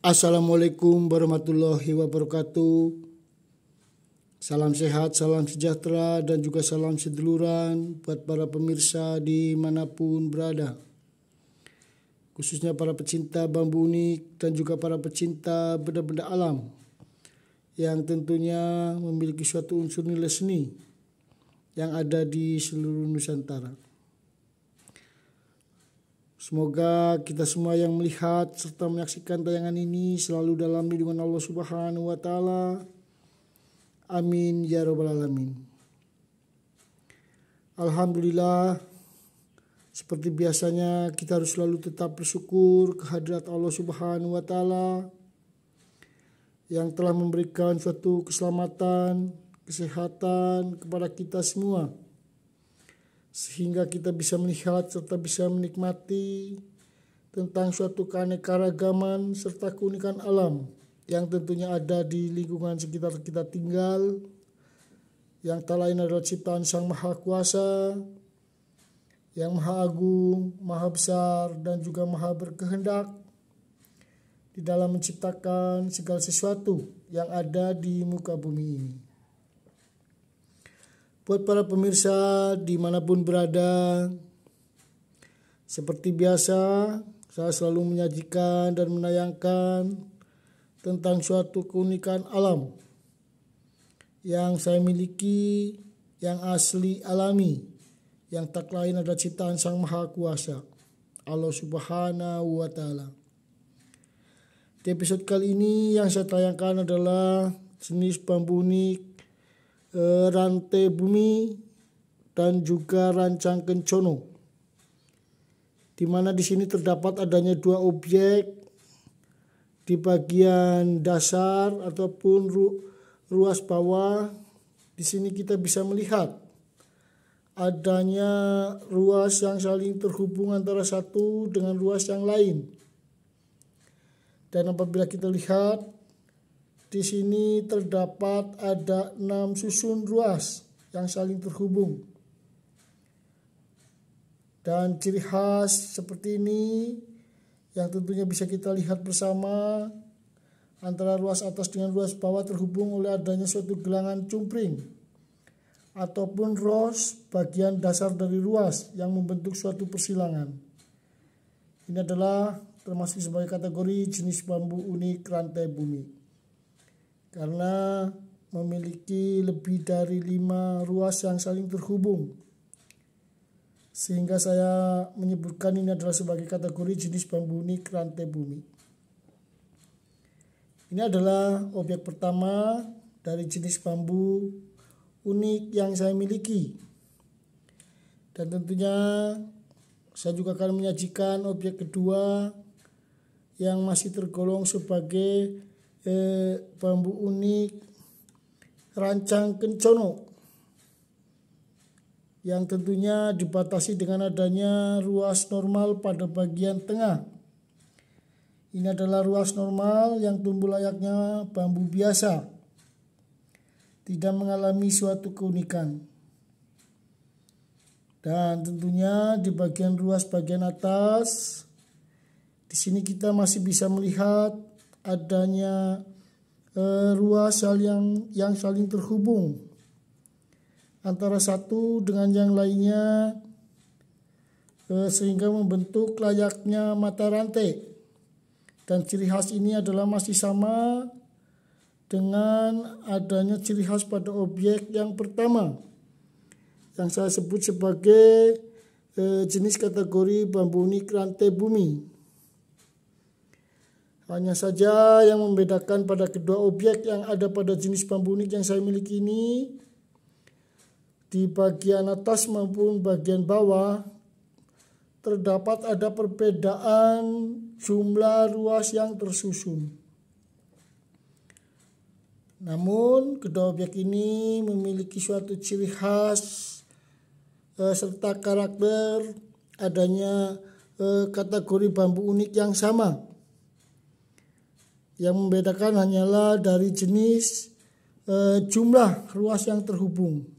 Assalamualaikum warahmatullahi wabarakatuh. Salam sehat, salam sejahtera, dan juga salam seduluran buat para pemirsa dimanapun berada. Khususnya para pecinta bambu unik dan juga para pecinta benda-benda alam yang tentunya memiliki suatu unsur nilai seni yang ada di seluruh Nusantara. Semoga kita semua yang melihat serta menyaksikan tayangan ini selalu dalam lindungan Allah Subhanahu wa Ta'ala. Amin ya Rabbal Alamin. Alhamdulillah, seperti biasanya kita harus selalu tetap bersyukur kehadirat Allah Subhanahu wa Ta'ala yang telah memberikan suatu keselamatan, kesehatan kepada kita semua, sehingga kita bisa melihat serta bisa menikmati tentang suatu keanekaragaman serta keunikan alam yang tentunya ada di lingkungan sekitar kita tinggal, yang tak lain adalah ciptaan Sang Maha Kuasa, yang Maha Agung, Maha Besar, dan juga Maha Berkehendak di dalam menciptakan segala sesuatu yang ada di muka bumi ini. Buat para pemirsa dimanapun berada, seperti biasa saya selalu menyajikan dan menayangkan tentang suatu keunikan alam yang saya miliki, yang asli alami, yang tak lain adalah ciptaan Sang Maha Kuasa, Allah Subhanahu wa Ta'ala. Di episode kali ini yang saya tayangkan adalah jenis bambu unik rantai bumi dan juga rancang kencono, di mana di sini terdapat adanya dua objek di bagian dasar ataupun ruas bawah. Di sini kita bisa melihat adanya ruas yang saling terhubung antara satu dengan ruas yang lain, dan apabila kita lihat di sini terdapat ada 6 susun ruas yang saling terhubung. Dan ciri khas seperti ini yang tentunya bisa kita lihat bersama, antara ruas atas dengan ruas bawah terhubung oleh adanya suatu gelangan cumpring ataupun ros bagian dasar dari ruas yang membentuk suatu persilangan. Ini adalah termasuk sebagai kategori jenis bambu unik rantai bumi, karena memiliki lebih dari 5 ruas yang saling terhubung, sehingga saya menyebutkan ini adalah sebagai kategori jenis bambu unik rantai bumi. Ini adalah objek pertama dari jenis bambu unik yang saya miliki, dan tentunya saya juga akan menyajikan objek kedua yang masih tergolong sebagai bambu unik rancang kencono, yang tentunya dibatasi dengan adanya ruas normal pada bagian tengah. Ini adalah ruas normal yang tumbuh layaknya bambu biasa, tidak mengalami suatu keunikan. Dan tentunya di bagian ruas bagian atas, di sini kita masih bisa melihat adanya ruas yang saling terhubung antara satu dengan yang lainnya, sehingga membentuk layaknya mata rantai. Dan ciri khas ini adalah masih sama dengan adanya ciri khas pada objek yang pertama yang saya sebut sebagai jenis kategori bambu unik rantai bumi. Hanya saja yang membedakan pada kedua objek yang ada pada jenis bambu unik yang saya miliki ini, di bagian atas maupun bagian bawah terdapat ada perbedaan jumlah ruas yang tersusun. Namun kedua objek ini memiliki suatu ciri khas serta karakter adanya kategori bambu unik yang sama. Yang membedakan hanyalah dari jenis jumlah ruas yang terhubung.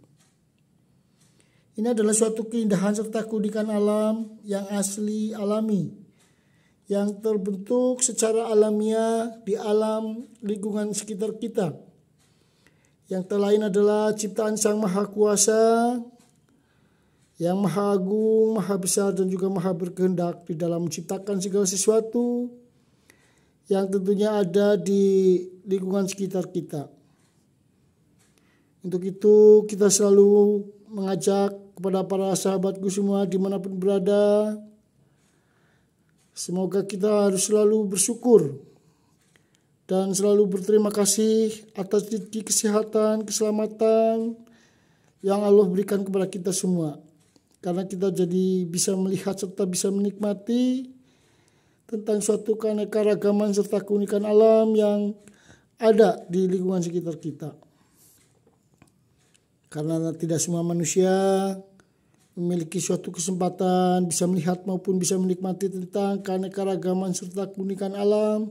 Ini adalah suatu keindahan serta keunikan alam yang asli alami, yang terbentuk secara alamiah di alam lingkungan sekitar kita. Yang terlain adalah ciptaan Sang Maha Kuasa, yang Maha Agung, Maha Besar dan juga Maha Berkehendak di dalam menciptakan segala sesuatu yang tentunya ada di lingkungan sekitar kita. Untuk itu kita selalu mengajak kepada para sahabatku semua dimanapun berada, semoga kita harus selalu bersyukur dan selalu berterima kasih atas rezeki kesehatan, keselamatan yang Allah berikan kepada kita semua. Karena kita jadi bisa melihat serta bisa menikmati tentang suatu keanekaragaman serta keunikan alam yang ada di lingkungan sekitar kita. Karena tidak semua manusia memiliki suatu kesempatan bisa melihat maupun bisa menikmati tentang keanekaragaman serta keunikan alam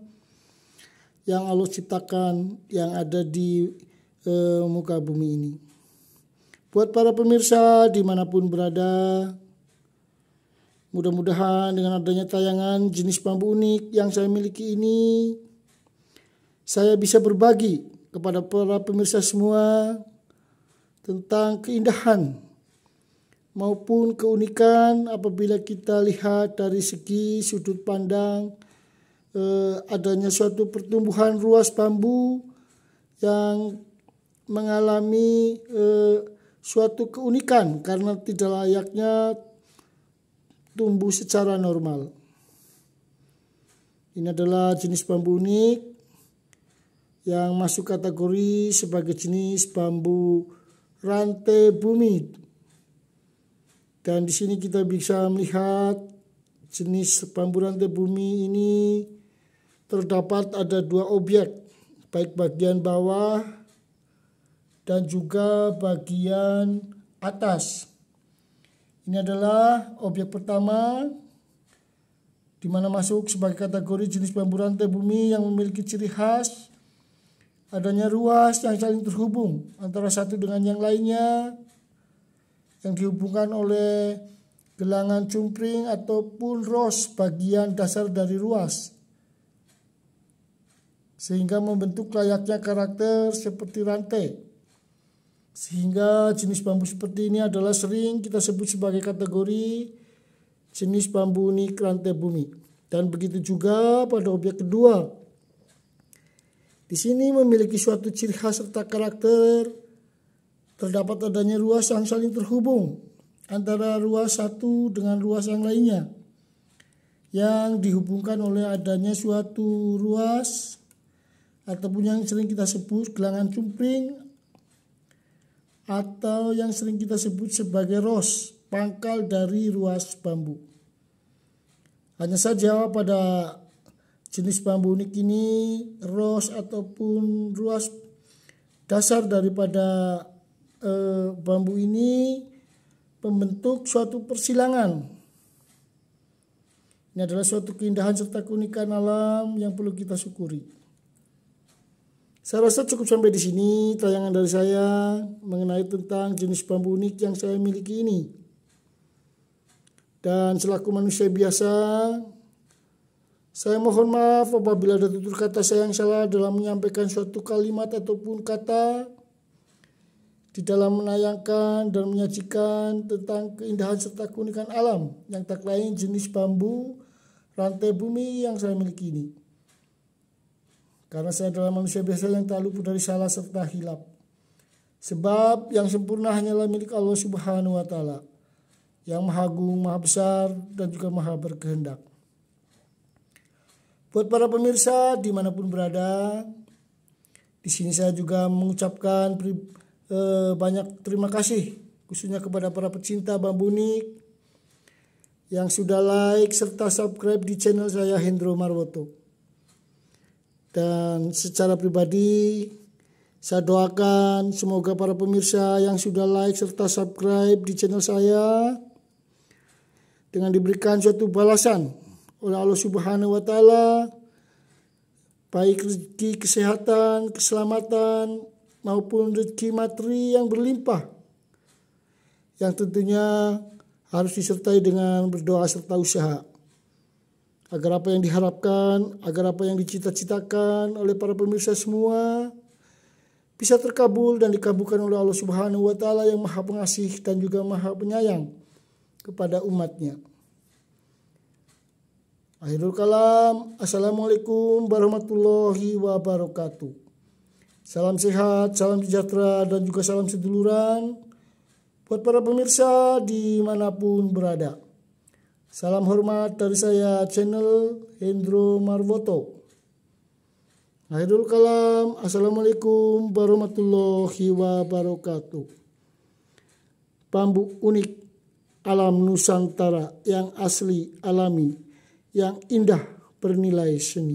yang Allah ciptakan yang ada di muka bumi ini. Buat para pemirsa dimanapun berada, mudah-mudahan dengan adanya tayangan jenis bambu unik yang saya miliki ini, saya bisa berbagi kepada para pemirsa semua tentang keindahan maupun keunikan apabila kita lihat dari segi sudut pandang adanya suatu pertumbuhan ruas bambu yang mengalami suatu keunikan karena tidak layaknya tumbuh secara normal. Ini adalah jenis bambu unik yang masuk kategori sebagai jenis bambu rantai bumi. Dan di sini kita bisa melihat jenis bambu rantai bumi ini terdapat ada dua objek, baik bagian bawah dan juga bagian atas. Ini adalah objek pertama di mana masuk sebagai kategori jenis bambu rantai bumi yang memiliki ciri khas adanya ruas yang saling terhubung antara satu dengan yang lainnya yang dihubungkan oleh gelangan cumpring ataupun ros bagian dasar dari ruas sehingga membentuk layaknya karakter seperti rantai. Sehingga jenis bambu seperti ini adalah sering kita sebut sebagai kategori jenis bambu unik rantai bumi. Dan begitu juga pada objek kedua. Di sini memiliki suatu ciri khas serta karakter, terdapat adanya ruas yang saling terhubung antara ruas satu dengan ruas yang lainnya, yang dihubungkan oleh adanya suatu ruas ataupun yang sering kita sebut gelangan cumpring atau yang sering kita sebut sebagai ros, pangkal dari ruas bambu. Hanya saja pada jenis bambu unik ini, ros ataupun ruas dasar daripada bambu ini membentuk suatu persilangan. Ini adalah suatu keindahan serta keunikan alam yang perlu kita syukuri. Saya rasa cukup sampai di sini tayangan dari saya mengenai tentang jenis bambu unik yang saya miliki ini. Dan selaku manusia biasa, saya mohon maaf apabila ada tutur kata saya yang salah dalam menyampaikan suatu kalimat ataupun kata di dalam menayangkan dan menyajikan tentang keindahan serta keunikan alam yang tak lain jenis bambu rantai bumi yang saya miliki ini. Karena saya adalah manusia biasa yang tak luput dari salah serta hilap. Sebab yang sempurna hanyalah milik Allah Subhanahu wa Ta'ala, yang Maha Agung, Maha Besar dan juga Maha Berkehendak. Buat para pemirsa dimanapun berada, di sini saya juga mengucapkan banyak terima kasih khususnya kepada para pecinta bambu unik yang sudah like serta subscribe di channel saya Hendro Marwoto. Dan secara pribadi saya doakan semoga para pemirsa yang sudah like serta subscribe di channel saya dengan diberikan suatu balasan oleh Allah Subhanahu wa Ta'ala, baik rezeki kesehatan, keselamatan maupun rezeki materi yang berlimpah, yang tentunya harus disertai dengan berdoa serta usaha. agar apa yang diharapkan, agar apa yang dicita-citakan oleh para pemirsa semua bisa terkabul dan dikabulkan oleh Allah Subhanahu wa Ta'ala yang Maha Pengasih dan juga Maha Penyayang kepada umatnya. Akhirul kalam, assalamualaikum warahmatullahi wabarakatuh. Salam sehat, salam sejahtera, dan juga salam seduluran buat para pemirsa dimanapun berada. Salam hormat dari saya, channel Hendro Marwoto. Akhirul kalam, assalamualaikum warahmatullahi wabarakatuh. Bambu unik alam Nusantara yang asli, alami, yang indah, bernilai seni.